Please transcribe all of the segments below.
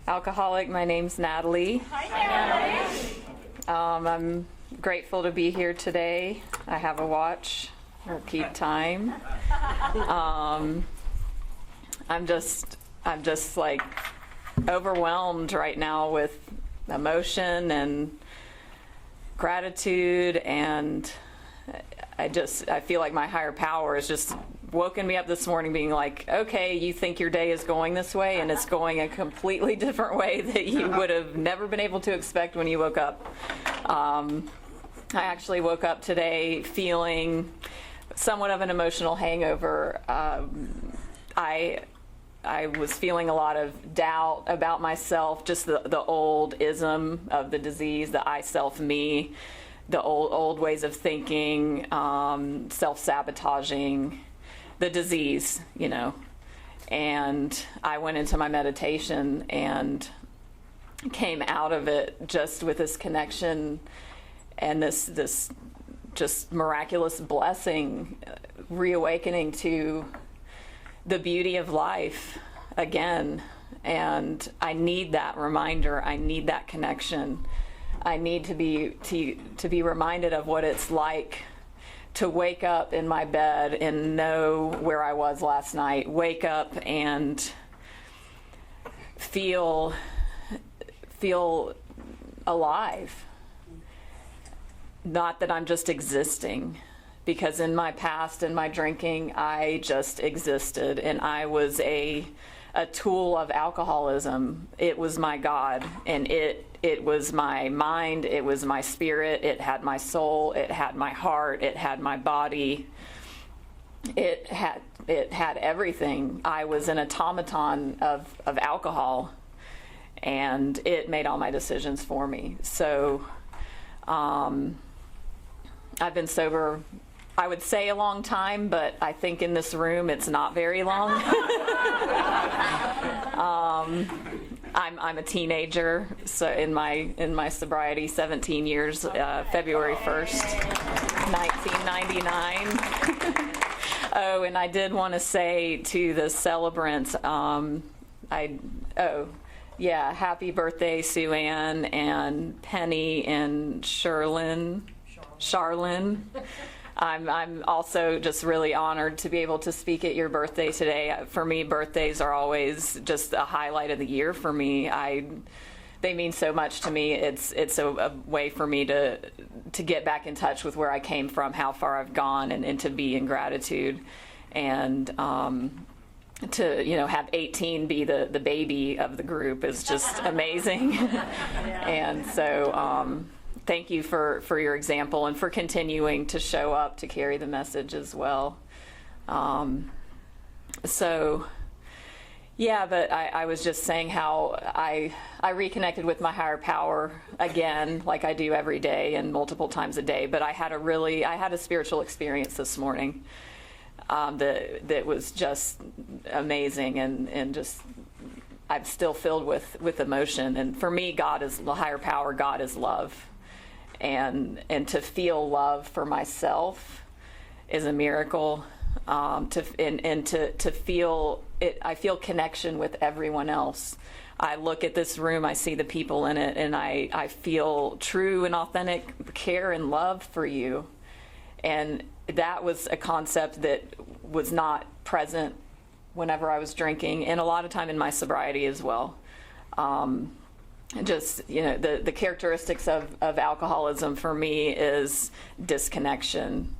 alcoholic. My name's Natalie. Hi, Natalie. I'm grateful to be here today. I have a watch. We'll keep time. I'm just like overwhelmed right now with emotion and gratitude, and I feel like my higher power has just woken me up this morning being like, okay, you think your day is going this way, and it's going a completely different way that you would have never been able to expect when you woke up. I actually woke up today feeling somewhat of an emotional hangover. I was feeling a lot of doubt about myself, just the old ism of the disease, the I, self, me, the old ways of thinking, self-sabotaging, the disease, And I went into my meditation and came out of it just with this connection and this just miraculous blessing, reawakening to the beauty of life again. And I need that reminder. I need that connection. I need to be reminded of what it's like to wake up in my bed and know where I was last night. Wake up and feel alive. Not that I'm just existing, because in my past, in my drinking, I just existed, and I was a tool of alcoholism. It was my God, and it was my mind, it was my spirit, it had my soul, it had my heart, it had my body, it had everything. I was an automaton of alcohol, and it made all my decisions for me. So I've been sober, I would say a long time, but I think in this room it's not very long. I'm a teenager, so in my sobriety, 17 years, February 1st, 1999. Oh, and I did want to say to the celebrants, happy birthday, Sue Ann and Penny and Charlene. I'm also just really honored to be able to speak at your birthday today. For me, birthdays are always just a highlight of the year for me. They mean so much to me. It's a way for me to get back in touch with where I came from, how far I've gone, and to be in gratitude, and to have 18 be the baby of the group is just amazing. And so thank you for your example and for continuing to show up to carry the message as well. But I was just saying how I reconnected with my higher power again, like I do every day and multiple times a day. But I had a spiritual experience this morning that was just amazing, and just I'm still filled with emotion. And for me, God is the higher power. God is love. And to feel love for myself is a miracle. To feel it, I feel connection with everyone else. I look at this room, I see the people in it, and I feel true and authentic care and love for you. And that was a concept that was not present whenever I was drinking, and a lot of time in my sobriety as well. Just the characteristics of alcoholism for me is disconnection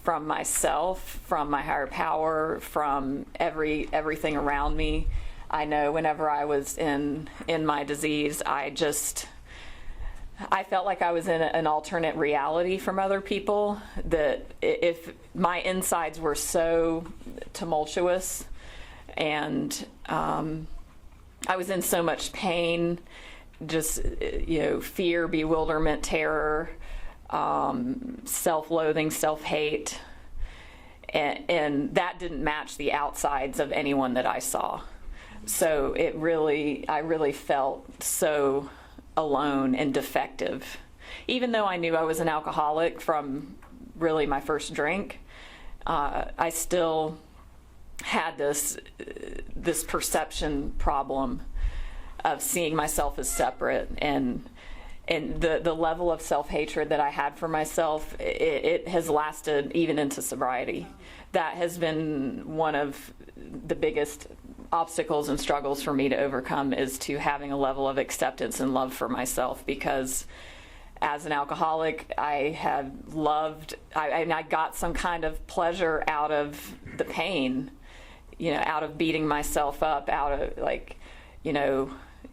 from myself, from my higher power, from everything around me. I know whenever I was in my disease, I felt like I was in an alternate reality from other people, that if my insides were so tumultuous, and I was in so much pain, just fear, bewilderment, terror, self-loathing, self-hate, and that didn't match the outsides of anyone that I saw. So I really felt so alone and defective. Even though I knew I was an alcoholic from really my first drink, I still had this perception problem seeing myself as separate, and the level of self-hatred that I had for myself, it has lasted even into sobriety. That has been one of the biggest obstacles and struggles for me to overcome, is to having a level of acceptance and love for myself, because as an alcoholic, I had loved, I got some kind of pleasure out of the pain, out of beating myself up, out of like,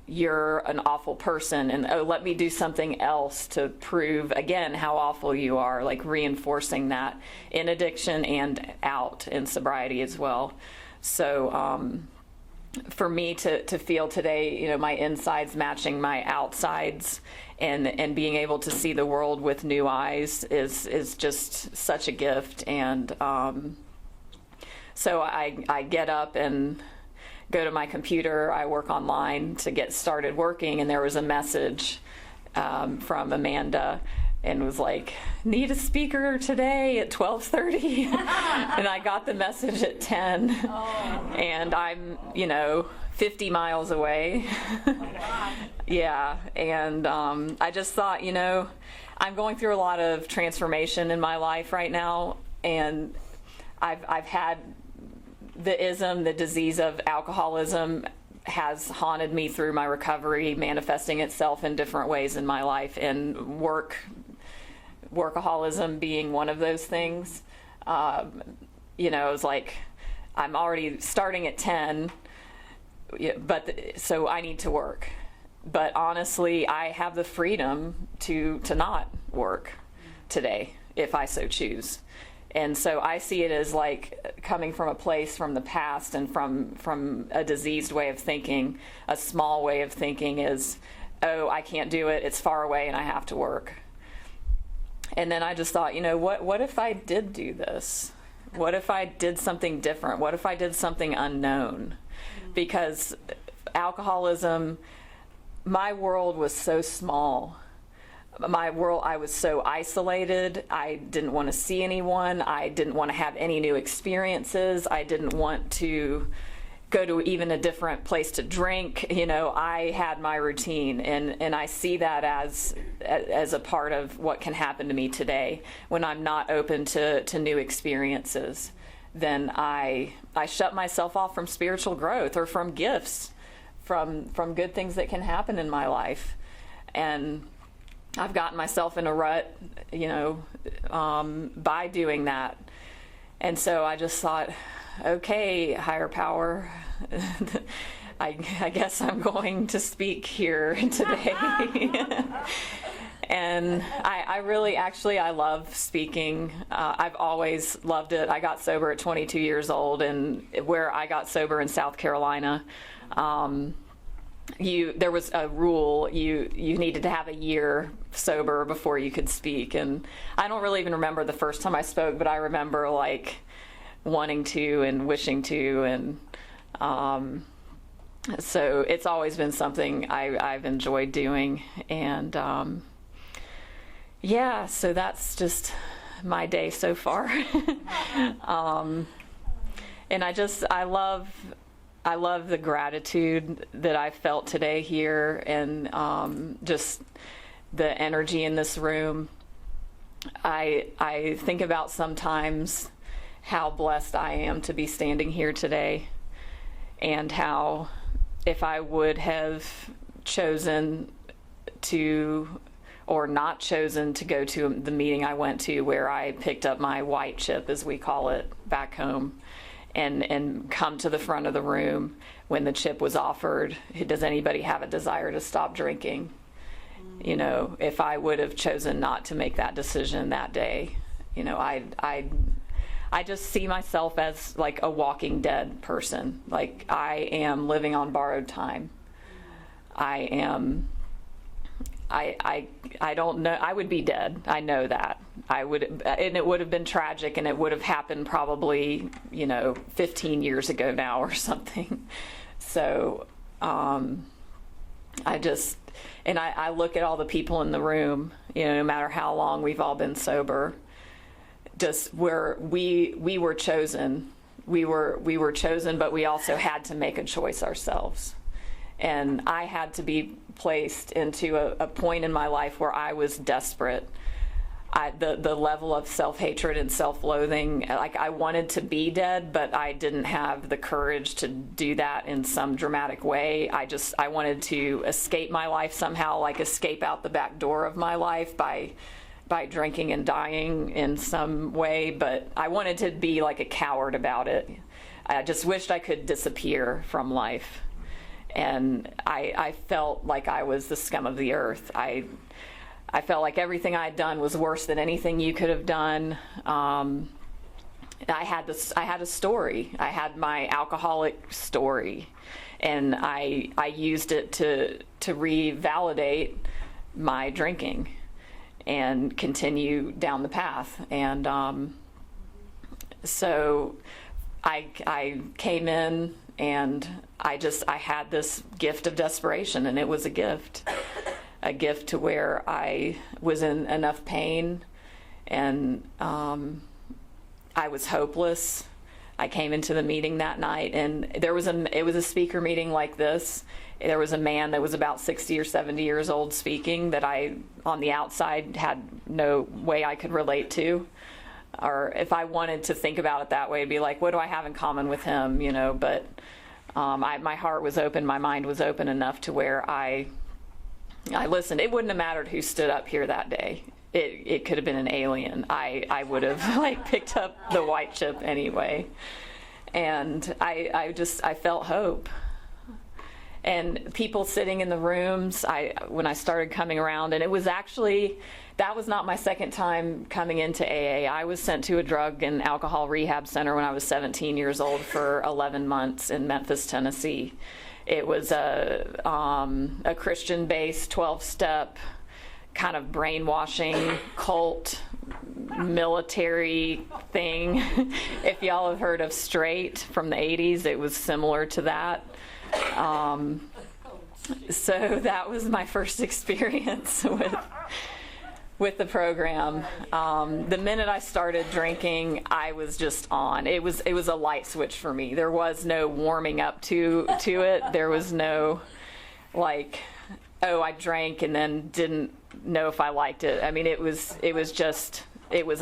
you're an awful person, and oh, let me do something else to prove again how awful you are, like reinforcing that in addiction and out in sobriety as well. So for me to feel today, my insides matching my outsides, and being able to see the world with new eyes is just such a gift. And so I get up and go to my computer. I work online to get started working, and there was a message from Amanda, and was like, need a speaker today at 12:30. And I got the message at 10. And I'm 50 miles away. Yeah. And I just thought, I'm going through a lot of transformation in my life right now, and I've had the disease of alcoholism has haunted me through my recovery, manifesting itself in different ways in my life, and workaholism being one of those things. It was like, I'm already starting at 10, so I need to work. But honestly, I have the freedom to not work today if I so choose. And so I see it as like coming from a place from the past, and from a diseased way of thinking. A small way of thinking is, oh, I can't do it, it's far away and I have to work. And then I just thought, what if I did do this? What if I did something different? What if I did something unknown? Because alcoholism, my world was so small. I was so isolated. I didn't want to see anyone. I didn't want to have any new experiences. I didn't want to go to even a different place to drink. I had my routine, and I see that as a part of what can happen to me today when I'm not open to new experiences. Then I shut myself off from spiritual growth, or from gifts, from good things that can happen in my life. And I've gotten myself in a rut, by doing that. And so I just thought, okay, higher power, I guess I'm going to speak here today. And I really, I love speaking. I've always loved it. I got sober at 22 years old, and where I got sober in South Carolina, there was a rule, you needed to have a year sober before you could speak. And I don't really even remember the first time I spoke, but I remember like wanting to and wishing to, and so it's always been something I've enjoyed doing. And so that's just my day so far. And I love the gratitude that I felt today here, and just the energy in this room. I think about sometimes how blessed I am to be standing here today, and how if I would have chosen to, or not chosen to go to the meeting I went to, where I picked up my white chip, as we call it back home, and come to the front of the room when the chip was offered, does anybody have a desire to stop drinking? If I would have chosen not to make that decision that day, I just see myself as like a walking dead person. Like, I am living on borrowed time. I don't know. I would be dead. I know that. And it would have been tragic, and it would have happened probably, 15 years ago now or something. So, I look at all the people in the room, no matter how long we've all been sober, just where we were chosen. We were chosen, but we also had to make a choice ourselves. And I had to be placed into a point in my life where I was desperate. The level of self-hatred and self-loathing, like I wanted to be dead, but I didn't have the courage to do that in some dramatic way. I wanted to escape my life somehow, like escape out the back door of my life by drinking and dying in some way, but I wanted to be like a coward about it. I just wished I could disappear from life. And I felt like I was the scum of the earth. I felt like everything I had done was worse than anything you could have done. I had a story. I had my alcoholic story, and I used it to revalidate my drinking and continue down the path. And so I came in, and I had this gift of desperation, and it was a gift to where I was in enough pain, and I was hopeless. I came into the meeting that night, and it was a speaker meeting like this. There was a man that was about 60 or 70 years old speaking that I, on the outside, had no way I could relate to. Or if I wanted to think about it that way, it'd be like, what do I have in common with him, But my heart was open, my mind was open enough to where I listened. It wouldn't have mattered who stood up here that day. It could have been an alien. I would have picked up the white chip anyway. And I felt hope. And people sitting in the rooms, when I started coming around, and that was not my second time coming into AA. I was sent to a drug and alcohol rehab center when I was 17 years old for 11 months in Memphis, Tennessee. It was a Christian-based 12-step kind of brainwashing cult military thing. If y'all have heard of Straight from the 80s, it was similar to that. So that was my first experience with the program. The minute I started drinking, I was just on. It was a light switch for me. There was no warming up to it. There was no I drank and then didn't know if I liked it. I mean, it was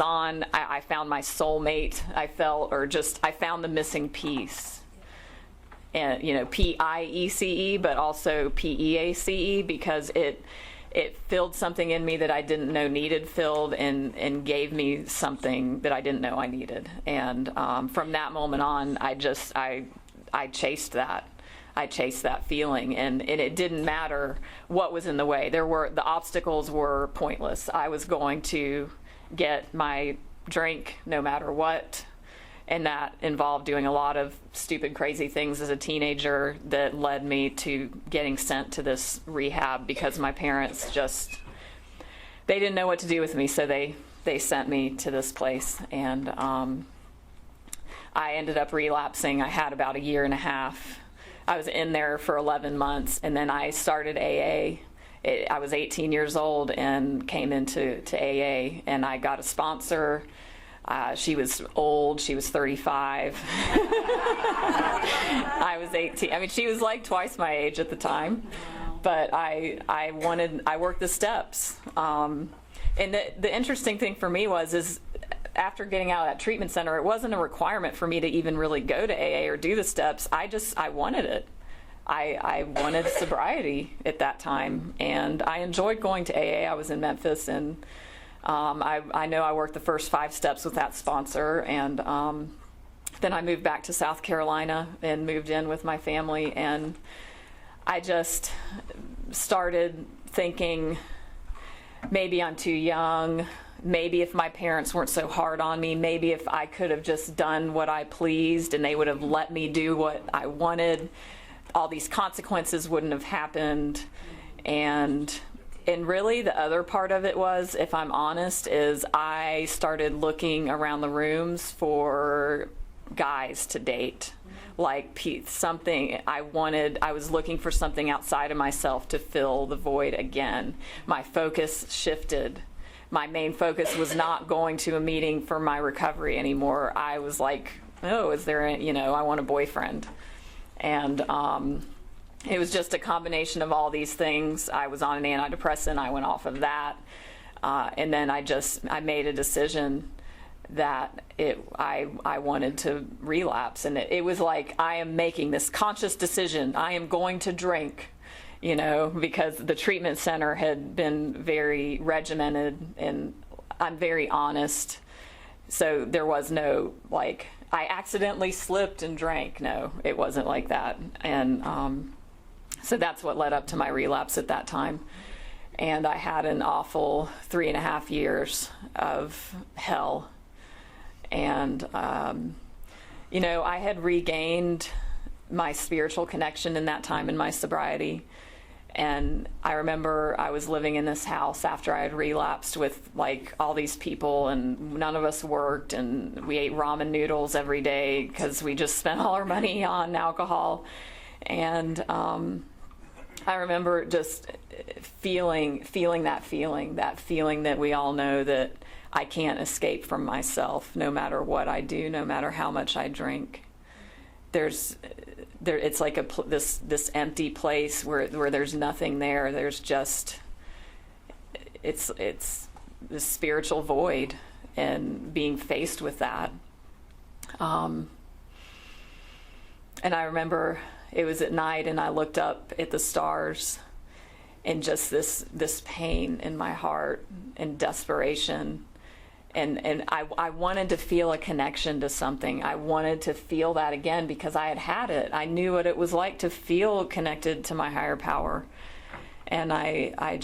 on. I found my soulmate. I found the missing piece. And PIECE, but also PEACE, because it filled something in me that I didn't know needed filled, and gave me something that I didn't know I needed. And from that moment on, I chased that. I chased that feeling, and it didn't matter what was in the way. The obstacles were pointless. I was going to get my drink no matter what. And that involved doing a lot of stupid, crazy things as a teenager that led me to getting sent to this rehab, because my parents they didn't know what to do with me, so they sent me to this place. And I ended up relapsing. I had about a year and a half. I was in there for 11 months, and then I started AA. I was 18 years old and came into AA, and I got a sponsor. She was old. She was 35. I was 18. I mean, she was like twice my age at the time. But I worked the steps. And the interesting thing for me is after getting out of that treatment center, it wasn't a requirement for me to even really go to AA or do the steps. I wanted it. I wanted sobriety at that time. And I enjoyed going to AA. I was in Memphis, and I know I worked the first 5 steps with that sponsor, and then I moved back to South Carolina and moved in with my family, and I just started thinking, maybe I'm too young, maybe if my parents weren't so hard on me, maybe if I could have just done what I pleased and they would have let me do what I wanted, all these consequences wouldn't have happened. And really, the other part of it was, if I'm honest, is I started looking around the rooms for guys to date. Like something I was looking for something outside of myself to fill the void again. My focus shifted. My main focus was not going to a meeting for my recovery anymore. I was like, oh, is there I want a boyfriend. And it was just a combination of all these things. I was on an antidepressant. I went off of that. And then I made a decision that I wanted to relapse. And it was like, I am making this conscious decision. I am going to drink, because the treatment center had been very regimented, and I'm very honest. So there was no, like, I accidentally slipped and drank. No, it wasn't like that. And so that's what led up to my relapse at that time. And I had an awful 3.5 years of hell. And, I had regained my spiritual connection in that time in my sobriety. And I remember I was living in this house after I had relapsed with like all these people, and none of us worked, and we ate ramen noodles every day because we just spent all our money on alcohol. And I remember just feeling that feeling that we all know, that I can't escape from myself no matter what I do, no matter how much I drink. It's like this empty place where there's nothing there. There's just it's this spiritual void, and being faced with that. And I remember it was at night, and I looked up at the stars, and just this pain in my heart and desperation. And I wanted to feel a connection to something. I wanted to feel that again because I had it. I knew what it was like to feel connected to my higher power. And I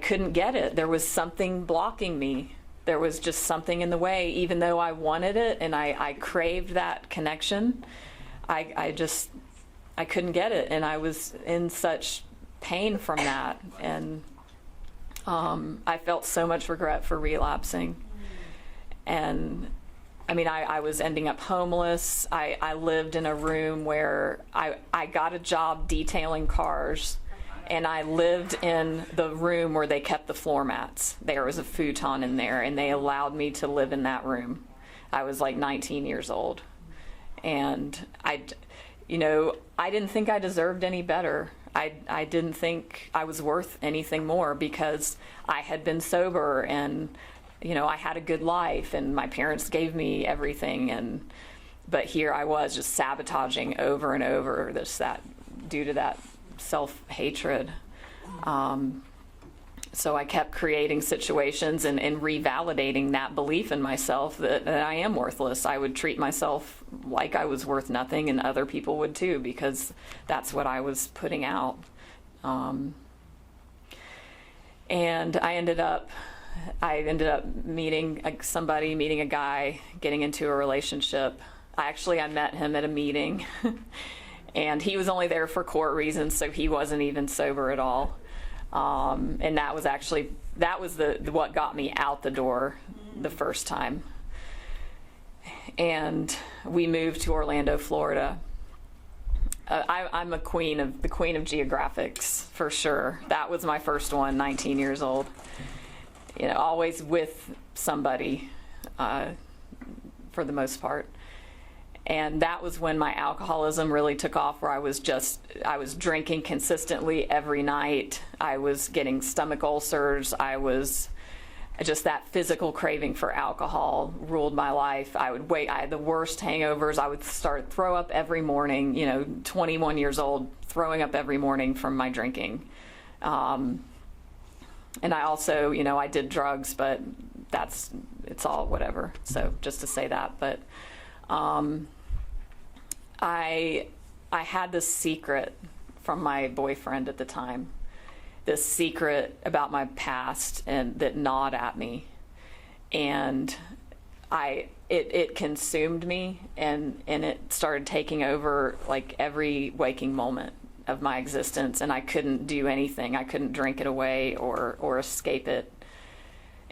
couldn't get it. There was something blocking me. There was just something in the way. Even though I wanted it and I craved that connection, I couldn't get it. And I was in such pain from that. And I felt so much regret for relapsing. And I was ending up homeless. I lived in a room where I got a job detailing cars, and I lived in the room where they kept the floor mats. There was a futon in there, and they allowed me to live in that room. I was like 19 years old. And I didn't think I deserved any better. I didn't think I was worth anything more because I had been sober, and I had a good life, and my parents gave me everything, but here I was just sabotaging over and over due to that self-hatred. So I kept creating situations and revalidating that belief in myself that I am worthless. I would treat myself like I was worth nothing, and other people would too, because that's what I was putting out. And I ended up meeting a guy, getting into a relationship. I met him at a meeting, and he was only there for court reasons, so he wasn't even sober at all. And that was what got me out the door the first time. And we moved to Orlando, Florida. I'm the queen of geographics, for sure. That was my first one, 19 years old. Always with somebody, for the most part. And that was when my alcoholism really took off, where I was drinking consistently every night. I was getting stomach ulcers. That physical craving for alcohol ruled my life. I had the worst hangovers. I would throw up every morning, 21 years old, throwing up every morning from my drinking. And I also, I did drugs, but it's all whatever. So just to say that, but I had this secret from my boyfriend at the time, this secret about my past, and that gnawed at me, and it consumed me, and it started taking over like every waking moment of my existence, and I couldn't do anything. I couldn't drink it away or escape it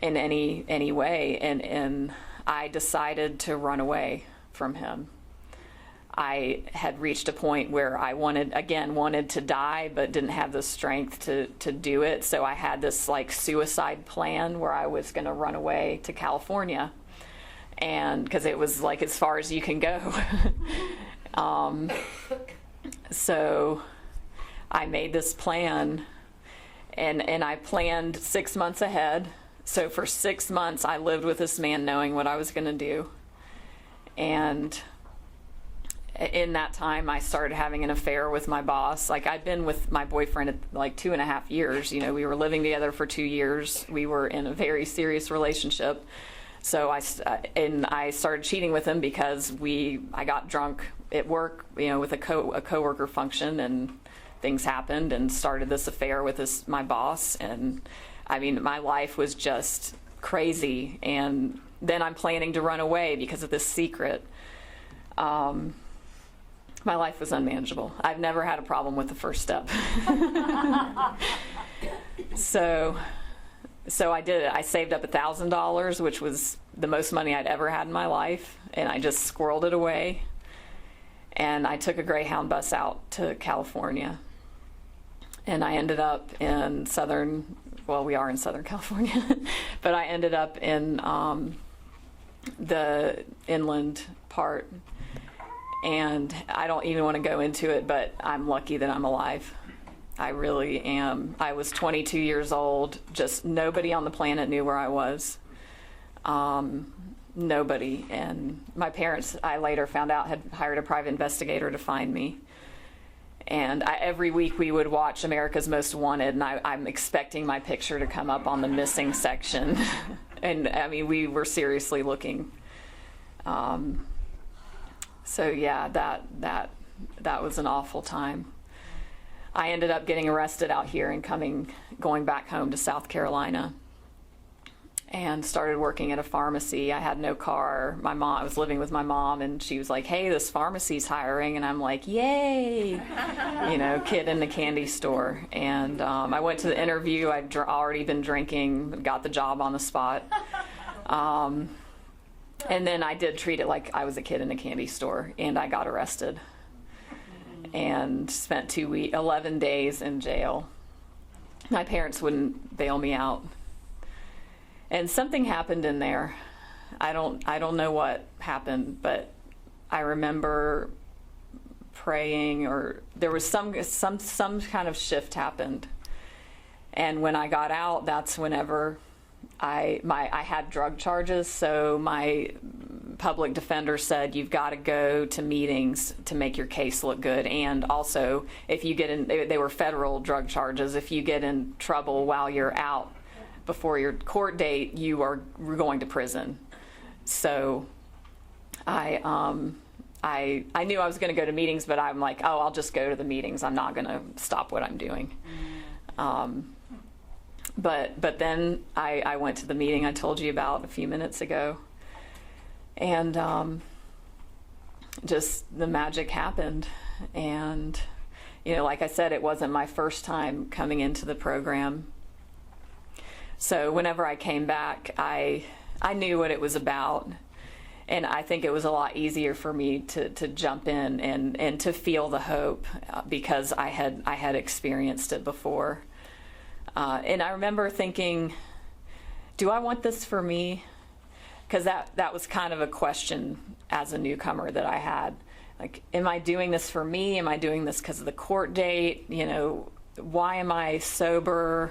in any way, and I decided to run away from him. I had reached a point where I wanted to die, but didn't have the strength to do it. So I had this like suicide plan where I was going to run away to California, and because it was like as far as you can go. So I made this plan, and I planned 6 months ahead. So for 6 months, I lived with this man knowing what I was going to do. And in that time, I started having an affair with my boss. Like, I'd been with my boyfriend at like 2.5 years. You know, we were living together for 2 years. We were in a very serious relationship. So I started cheating with him because I got drunk at work, you know, with a coworker function, and things happened, and started this affair with my boss. And I mean, my life was just crazy. And then I'm planning to run away because of this secret. My life was unmanageable. I've never had a problem with the first step. So I did it. I saved up $1,000, which was the most money I'd ever had in my life, and I just squirreled it away. And I took a Greyhound bus out to California. And I ended up in we are in Southern California, but I ended up in the inland part. And I don't even want to go into it, but I'm lucky that I'm alive. I really am. I was 22 years old. Just nobody on the planet knew where I was. Nobody. And my parents, I later found out, had hired a private investigator to find me. And every week we would watch America's Most Wanted, and I'm expecting my picture to come up on the missing section. And I mean, we were seriously looking. So yeah, that was an awful time. I ended up getting arrested out here and going back home to South Carolina, and started working at a pharmacy. I had no car. I was living with my mom, and she was like, "Hey, this pharmacy's hiring," and I'm like, "Yay!" You know, kid in the candy store. And I went to the interview. I'd already been drinking, got the job on the spot. And then I did treat it like I was a kid in a candy store, and I got arrested and spent 11 days in jail. My parents wouldn't bail me out. And something happened in there. I don't know what happened, but I remember praying, or there was some kind of shift happened. And when I got out, that's whenever I had drug charges, so my public defender said, "You've got to go to meetings to make your case look good, and also if you get in," they were federal drug charges, "if you get in trouble while you're out before your court date, we're going to prison." So I knew I was going to go to meetings, but I'm like, "Oh, I'll just go to the meetings. I'm not going to stop what I'm doing." But then I went to the meeting I told you about a few minutes ago, and just the magic happened. And you know, like I said, it wasn't my first time coming into the program. So whenever I came back, I knew what it was about, and I think it was a lot easier for me to jump in and to feel the hope, because I had experienced it before. And I remember thinking, do I want this for me? Because that was kind of a question as a newcomer that I had. Like, am I doing this for me? Am I doing this because of the court date? You know, why am I sober?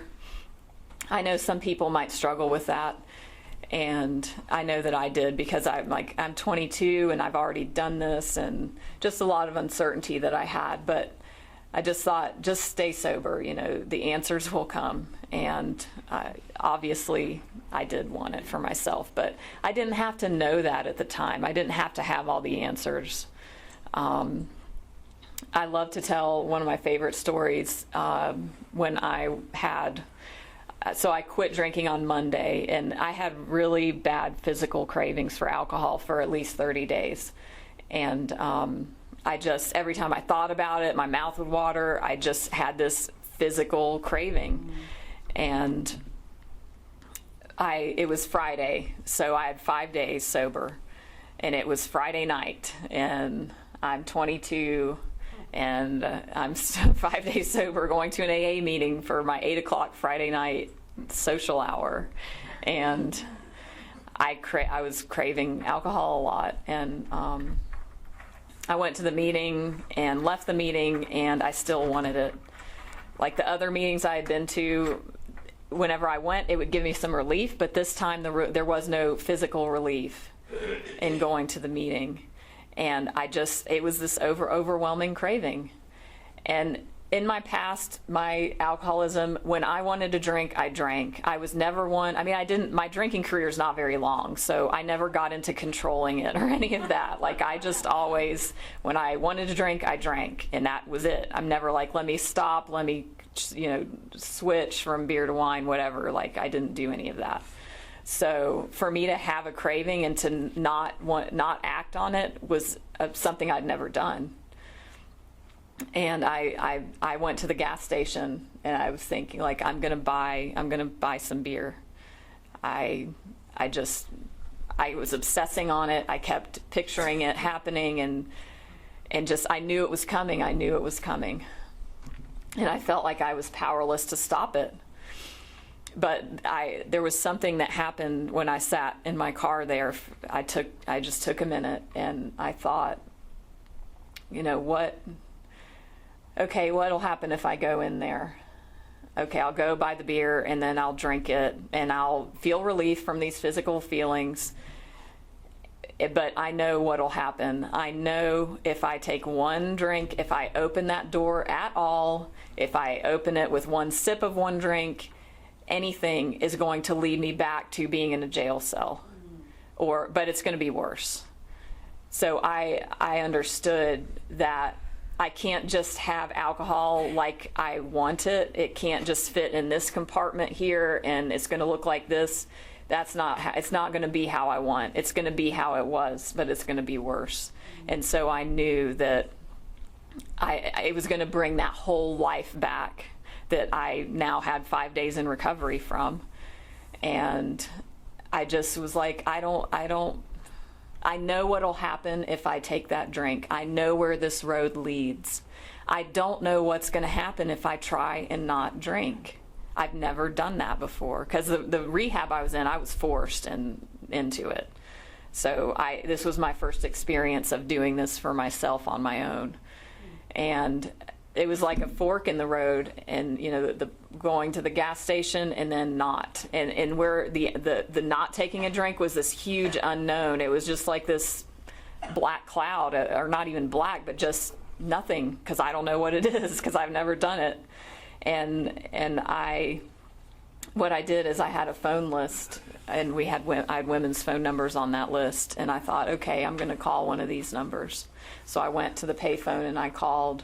I know some people might struggle with that. And I know that I did, because I'm 22 and I've already done this, and just a lot of uncertainty that I had. But I just thought, just stay sober, you know, the answers will come. And obviously I did want it for myself, but I didn't have to know that at the time. I didn't have to have all the answers. I love to tell one of my favorite stories when so I quit drinking on Monday, and I had really bad physical cravings for alcohol for at least 30 days. And every time I thought about it, my mouth would water. I just had this physical craving. And it was Friday, so I had 5 days sober. And it was Friday night, and I'm 22, and I'm 5 days sober, going to an AA meeting for my 8 o'clock Friday night social hour. And I was craving alcohol a lot. And I went to the meeting and left the meeting, and I still wanted it. Like the other meetings I had been to, whenever I went, it would give me some relief, but this time there was no physical relief in going to the meeting. And it was this overwhelming craving. And in my past, my alcoholism, when I wanted to drink, I drank. I was never one, my drinking career is not very long, so I never got into controlling it or any of that. Like, I just always, when I wanted to drink, I drank, and that was it. I'm never like, let me stop, let me, switch from beer to wine, whatever. Like, I didn't do any of that. So for me to have a craving and to not act on it was something I'd never done. And I went to the gas station and I was thinking, like, I'm gonna buy some beer. I was obsessing on it. I kept picturing it happening and just, I knew it was coming. And I felt like I was powerless to stop it. But there was something that happened when I sat in my car there. I just took a minute and I thought, what'll happen if I go in there? Okay, I'll go buy the beer and then I'll drink it and I'll feel relief from these physical feelings. But I know what'll happen. I know if I take one drink, if I open that door at all, if I open it with one sip of one drink, anything is going to lead me back to being in a jail cell, but it's going to be worse. So I understood that I can't just have alcohol like I want it. It can't just fit in this compartment here and it's going to look like this. It's not going to be how I want. It's going to be how it was, but it's going to be worse. And so I knew that it was going to bring that whole life back that I now had 5 days in recovery from. And I just was like, I know what'll happen if I take that drink. I know where this road leads. I don't know what's going to happen if I try and not drink. I've never done that before because the rehab I was in, I was forced into it. So this was my first experience of doing this for myself on my own. And it was like a fork in the road, and the going to the gas station and then not, and where the not taking a drink was this huge unknown. It was just like this black cloud, or not even black, but just nothing, because I don't know what it is, because I've never done it. And what I did is I had a phone list, and I had women's phone numbers on that list, and I thought, okay, I'm going to call one of these numbers. So I went to the payphone and I called,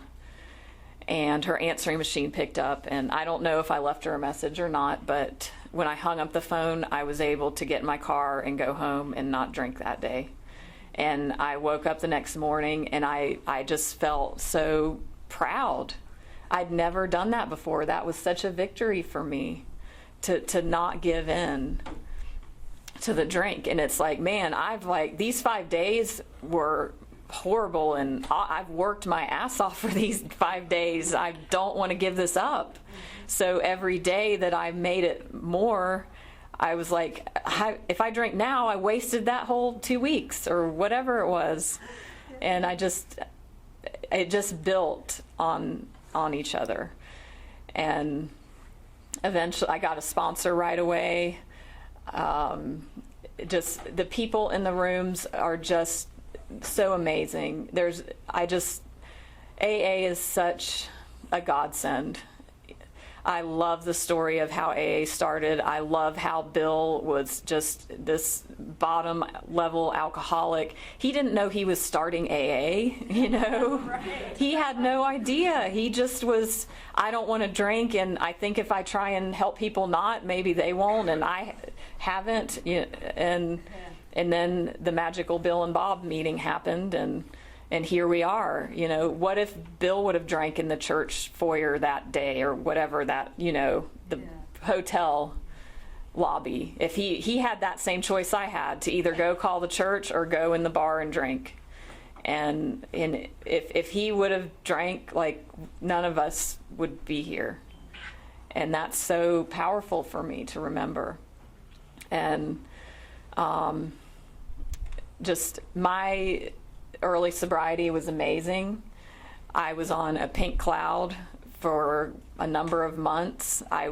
and her answering machine picked up, and I don't know if I left her a message or not, but when I hung up the phone, I was able to get in my car and go home and not drink that day. And I woke up the next morning and I just felt so proud. I'd never done that before. That was such a victory for me to not give in to the drink. And it's like, man, these 5 days were horrible, and I've worked my ass off for these 5 days. I don't want to give this up. So every day that I made it more, I was like, if I drink now, I wasted that whole 2 weeks or whatever it was. And it just built on each other. And eventually I got a sponsor right away. Just the people in the rooms are just so amazing. AA is such a godsend. I love the story of how AA started. I love how Bill was just this bottom level alcoholic. He didn't know he was starting AA, Right. He had no idea. He just was, I don't want to drink, and I think if I try and help people not, maybe they won't, and I haven't. And then the magical Bill and Bob meeting happened, and here we are. What if Bill would have drank in the church foyer that day, or whatever, the hotel lobby? If he had that same choice I had, to either go call the church or go in the bar and drink. And if he would have drank, like, none of us would be here. And that's so powerful for me to remember. And just my early sobriety was amazing. I was on a pink cloud for a number of months. I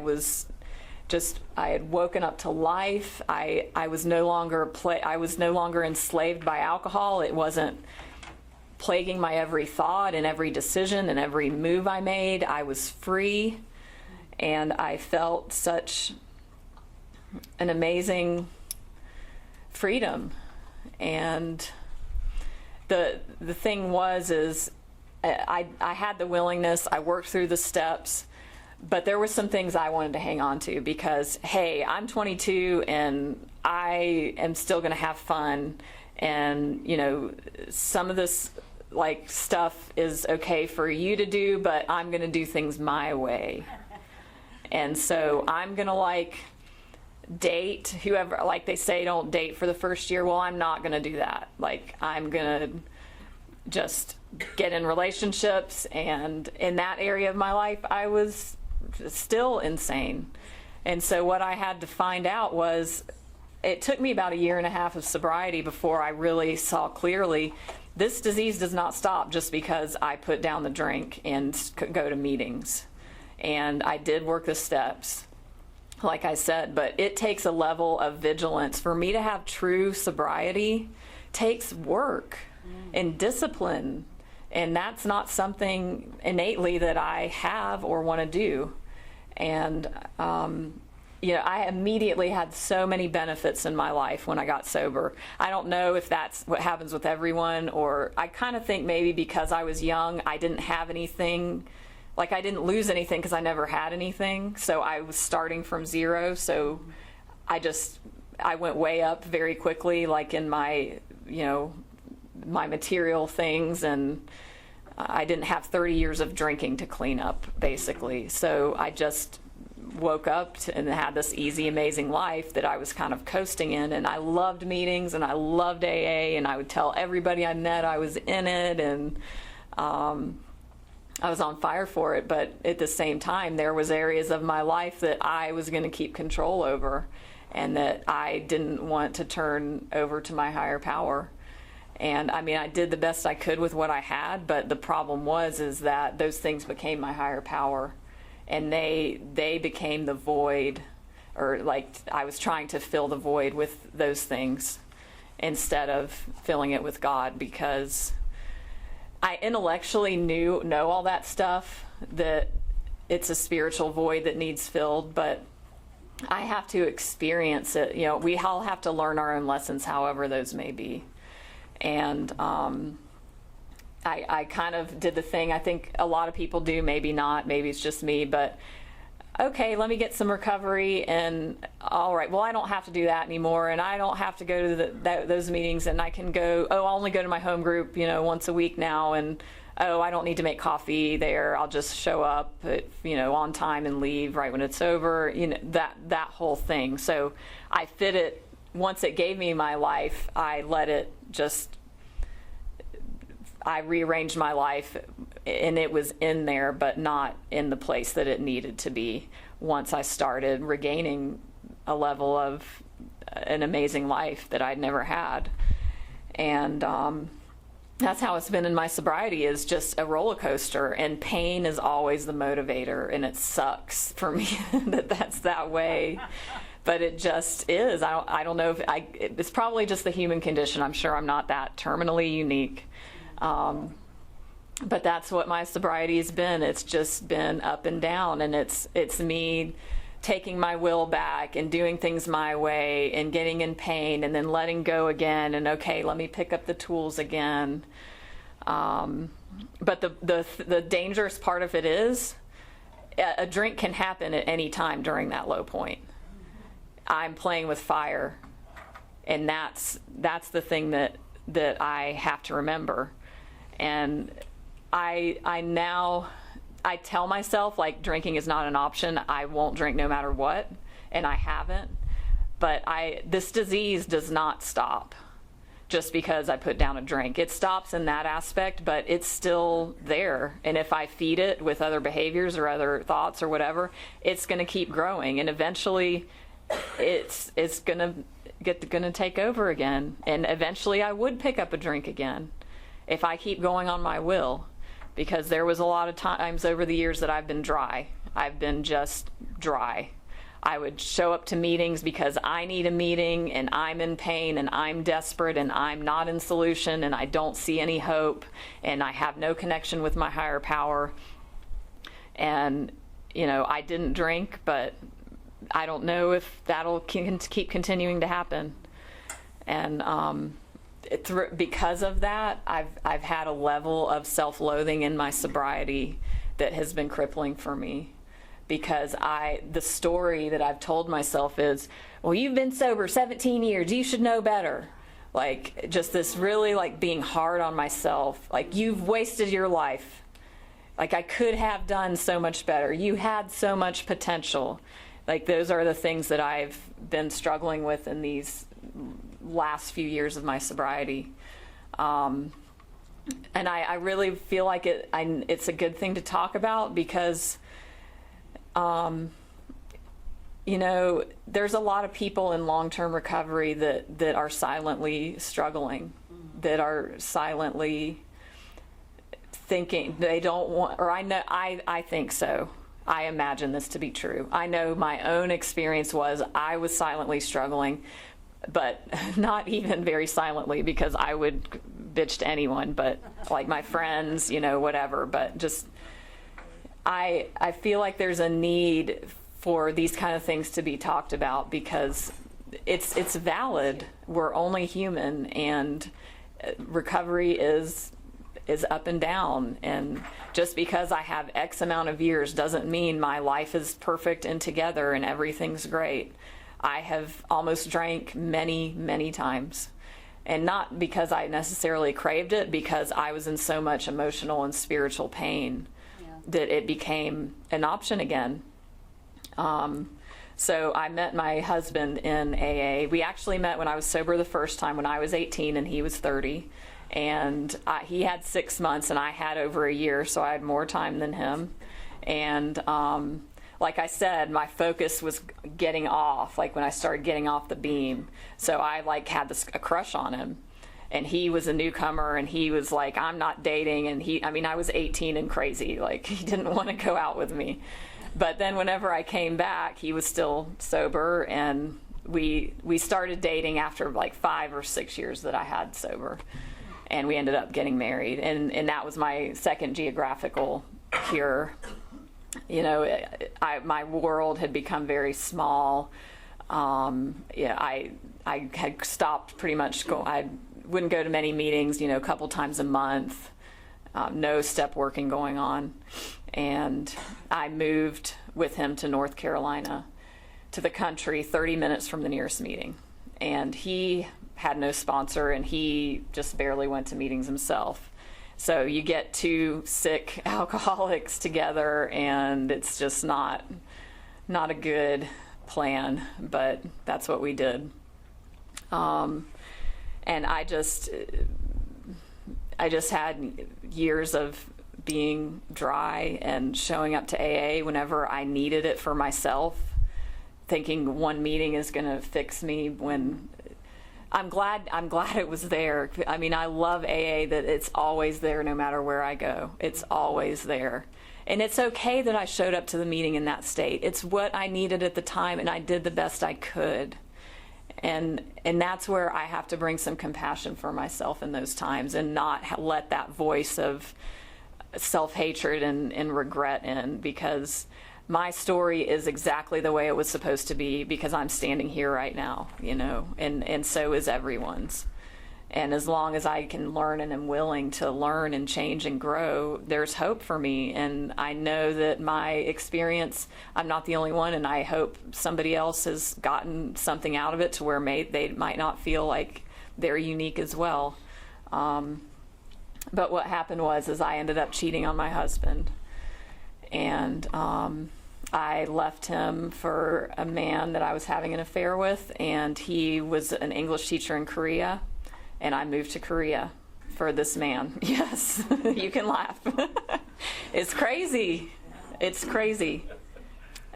had woken up to life. I was no longer enslaved by alcohol. It wasn't plaguing my every thought and every decision and every move I made. I was free, and I felt such an amazing freedom. And the thing is I had the willingness. I worked through the steps, but there were some things I wanted to hang on to because, hey, I'm 22 and I am still going to have fun. And, some of this stuff is okay for you to do, but I'm going to do things my way. And so I'm going to date whoever, they say don't date for the first year. Well, I'm not going to do that. I'm going to just get in relationships. And in that area of my life, I was still insane. And so what I had to find out was, it took me about 1.5 years of sobriety before I really saw clearly this disease does not stop just because I put down the drink and go to meetings. And I did work the steps, like I said, but it takes a level of vigilance. For me to have true sobriety takes work and discipline. And that's not something innately that I have or want to do. And, I immediately had so many benefits in my life when I got sober. I don't know if that's what happens with everyone, or I kind of think maybe because I was young, I didn't have anything, I didn't lose anything because I never had anything. So I was starting from zero. So I went way up very quickly, in my, my material things, and I didn't have 30 years of drinking to clean up, basically. So I just woke up and had this easy, amazing life that I was kind of coasting in. And I loved meetings, and I loved AA, and I would tell everybody I met I was in it, and I was on fire for it. But at the same time, there was areas of my life that I was going to keep control over, and that I didn't want to turn over to my higher power. And I did the best I could with what I had, but the problem is that those things became my higher power, and they became the void, or I was trying to fill the void with those things instead of filling it with God, because I intellectually know all that stuff, that it's a spiritual void that needs filled, but I have to experience it. We all have to learn our own lessons, however those may be. And I kind of did the thing I think a lot of people do, maybe not, maybe it's just me, but okay, let me get some recovery, and all right, well, I don't have to do that anymore, and I don't have to go to those meetings, and I can go, I'll only go to my home group, once a week now, and I don't need to make coffee there, I'll just show up at, on time and leave right when it's over, that whole thing. So I fit it. Once it gave me my life, I let it I rearranged my life, and it was in there, but not in the place that it needed to be once I started regaining a level of an amazing life that I'd never had. And that's how it's been in my sobriety, is just a roller coaster, and pain is always the motivator, and it sucks for me that's that way. But it just is. I don't know if it's probably just the human condition. I'm sure I'm not that terminally unique. But that's what my sobriety has been. It's just been up and down, and it's me taking my will back and doing things my way and getting in pain and then letting go again, and okay, let me pick up the tools again. But the dangerous part of it is a drink can happen at any time during that low point. I'm playing with fire, and that's the thing that I have to remember. And I tell myself, drinking is not an option. I won't drink no matter what, and I haven't. But this disease does not stop just because I put down a drink. It stops in that aspect, but it's still there. And if I feed it with other behaviors or other thoughts or whatever, it's going to keep growing, and eventually it's gonna take over again. And eventually I would pick up a drink again if I keep going on my will, because there was a lot of times over the years that I've been dry. I've been just dry. I would show up to meetings because I need a meeting and I'm in pain and I'm desperate and I'm not in solution and I don't see any hope and I have no connection with my higher power. And, I didn't drink, but I don't know if that'll keep continuing to happen. And because of that, I've had a level of self-loathing in my sobriety that has been crippling for me. Because the story that I've told myself is, well, you've been sober 17 years, you should know better. Like, just this really, like, being hard on myself. Like, you've wasted your life. Like, I could have done so much better. You had so much potential. Like, those are the things that I've been struggling with in these last few years of my sobriety. And I really feel like it's a good thing to talk about because there's a lot of people in long-term recovery that are silently struggling, that are silently thinking they don't want, or I think so. I imagine this to be true. I know my own experience was I was silently struggling, but not even very silently because I would bitch to anyone, but like my friends, whatever, but just I feel like there's a need for these kind of things to be talked about because it's valid. We're only human, and recovery is up and down. And just because I have X amount of years doesn't mean my life is perfect and together and everything's great. I have almost drank many, many times. And not because I necessarily craved it, because I was in so much emotional and spiritual pain that it became an option again. So I met my husband in AA. We actually met when I was sober the first time when I was 18 and he was 30. And he had 6 months and I had over a year, so I had more time than him. And like I said, my focus was getting off, like when I started getting off the beam. So I had a crush on him. And he was a newcomer, and he was like, I'm not dating. And I was 18 and crazy. Like, he didn't want to go out with me. But then whenever I came back, he was still sober, and we started dating after like 5 or 6 years that I had sober. And we ended up getting married. And that was my second geographical cure. My world had become very small. I had stopped pretty much I wouldn't go to many meetings, a couple times a month, no step working going on. And I moved with him to North Carolina, to the country, 30 minutes from the nearest meeting. And he had no sponsor, and he just barely went to meetings himself. So you get two sick alcoholics together, and it's just not a good plan, but that's what we did. And I just had years of being dry and showing up to AA whenever I needed it for myself, thinking one meeting is going to fix me, when I'm glad it was there. I love AA, that it's always there no matter where I go. It's always there. And it's okay that I showed up to the meeting in that state. It's what I needed at the time, and I did the best I could. And that's where I have to bring some compassion for myself in those times, and not let that voice of self-hatred and regret in, because my story is exactly the way it was supposed to be, because I'm standing here right now, and so is everyone's. And as long as I can learn and am willing to learn and change and grow, there's hope for me. And I know that my experience, I'm not the only one, and I hope somebody else has gotten something out of it to where they might not feel like they're unique as well. But what happened was I ended up cheating on my husband. And I left him for a man that I was having an affair with, and he was an English teacher in Korea. And I moved to Korea for this man. Yes, you can laugh. It's crazy. It's crazy.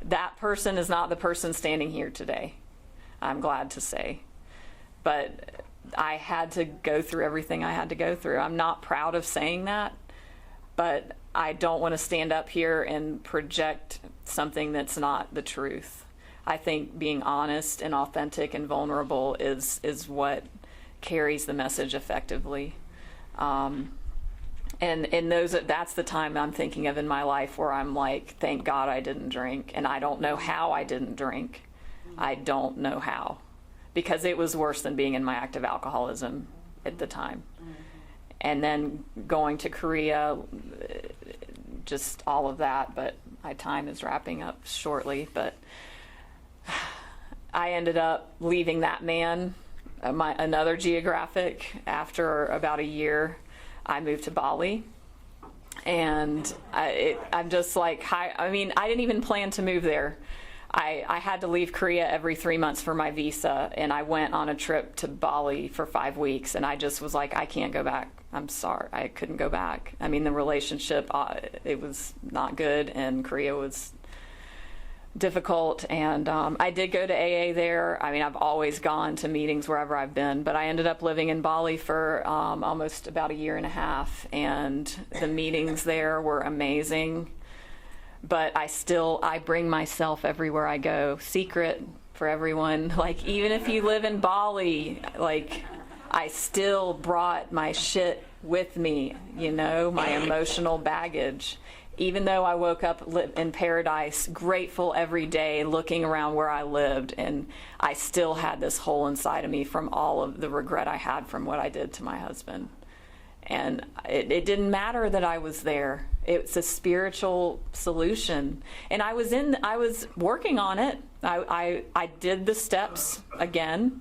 That person is not the person standing here today, I'm glad to say. But I had to go through everything I had to go through. I'm not proud of saying that, but I don't want to stand up here and project something that's not the truth. I think being honest and authentic and vulnerable is what carries the message effectively. And that's the time I'm thinking of in my life where I'm like, thank God I didn't drink. And I don't know how I didn't drink. I don't know how. Because it was worse than being in my active alcoholism at the time. And then going to Korea, just all of that. But my time is wrapping up shortly. But I ended up leaving that man, another geographic, after about a year. I moved to Bali, and I'm just like, I didn't even plan to move there. I had to leave Korea every 3 months for my visa, and I went on a trip to Bali for 5 weeks, and I just was like, I can't go back. I'm sorry. I couldn't go back. I mean, the relationship, it was not good, and Korea was difficult, and I did go to AA there. I mean, I've always gone to meetings wherever I've been, but I ended up living in Bali for almost about a year and a half, and the meetings there were amazing. But I bring myself everywhere I go. Secret for everyone. Like, even if you live in Bali, like, I still brought my shit with me, my emotional baggage. Even though I woke up in paradise, grateful every day, looking around where I lived, and I still had this hole inside of me from all of the regret I had from what I did to my husband. And it didn't matter that I was there. It's a spiritual solution. And I was working on it. I did the steps again,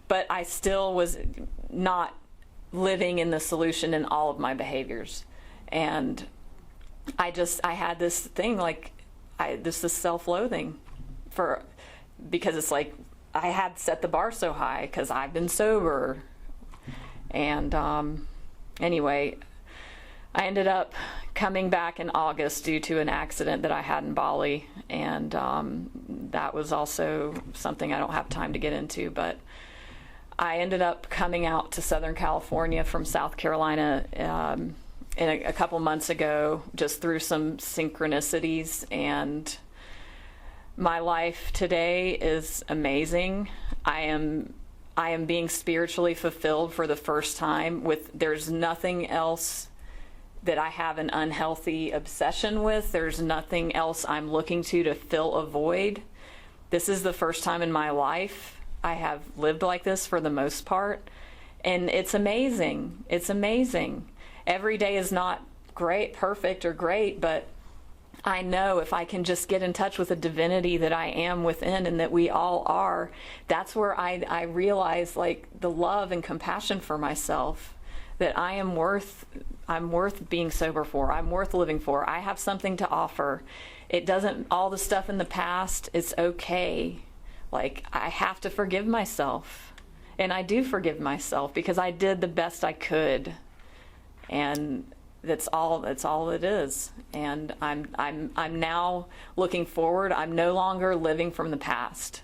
but I still was not living in the solution in all of my behaviors. And I had this thing, like, this is self-loathing because it's like I had set the bar so high because I've been sober. And anyway, I ended up coming back in August due to an accident that I had in Bali, and that was also something I don't have time to get into, but I ended up coming out to Southern California from South Carolina a couple months ago, just through some synchronicities, and my life today is amazing. I am being spiritually fulfilled for the first time. There's nothing else that I have an unhealthy obsession with. There's nothing else I'm looking to fill a void. This is the first time in my life I have lived like this for the most part, and it's amazing. It's amazing. Every day is not perfect or great, but I know if I can just get in touch with the divinity that I am within and that we all are, that's where I realize, like, the love and compassion for myself, that I'm worth being sober for. I'm worth living for. I have something to offer. It doesn't, all the stuff in the past, it's okay. Like, I have to forgive myself. And I do forgive myself because I did the best I could. And that's all it is. And I'm now looking forward. I'm no longer living from the past.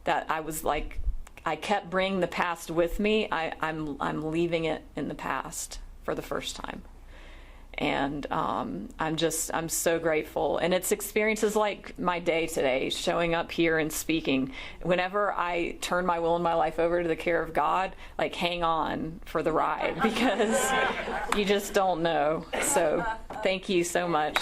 That I was like, I kept bringing the past with me. I'm leaving it in the past for the first time. And I'm so grateful. And it's experiences like my day today, showing up here and speaking. Whenever I turn my will and my life over to the care of God, like, hang on for the ride, because you just don't know. So thank you so much.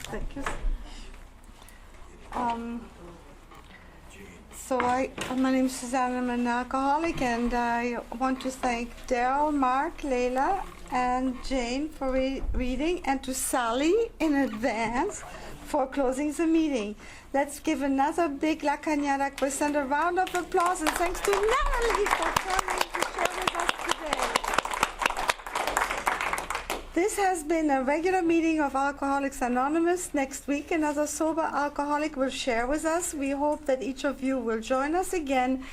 Thank you. So my name is Suzanne. I'm an alcoholic, and I want to thank Daryl, Mark, Leila, and Jane for reading, and to Sally in advance for closing the meeting. Let's give another big La Cañada quiz and a round of applause, and thanks to Natalie for coming to share with us today. This has been a regular meeting of Alcoholics Anonymous. Next week, another sober alcoholic will share with us. We hope that each of you will join us again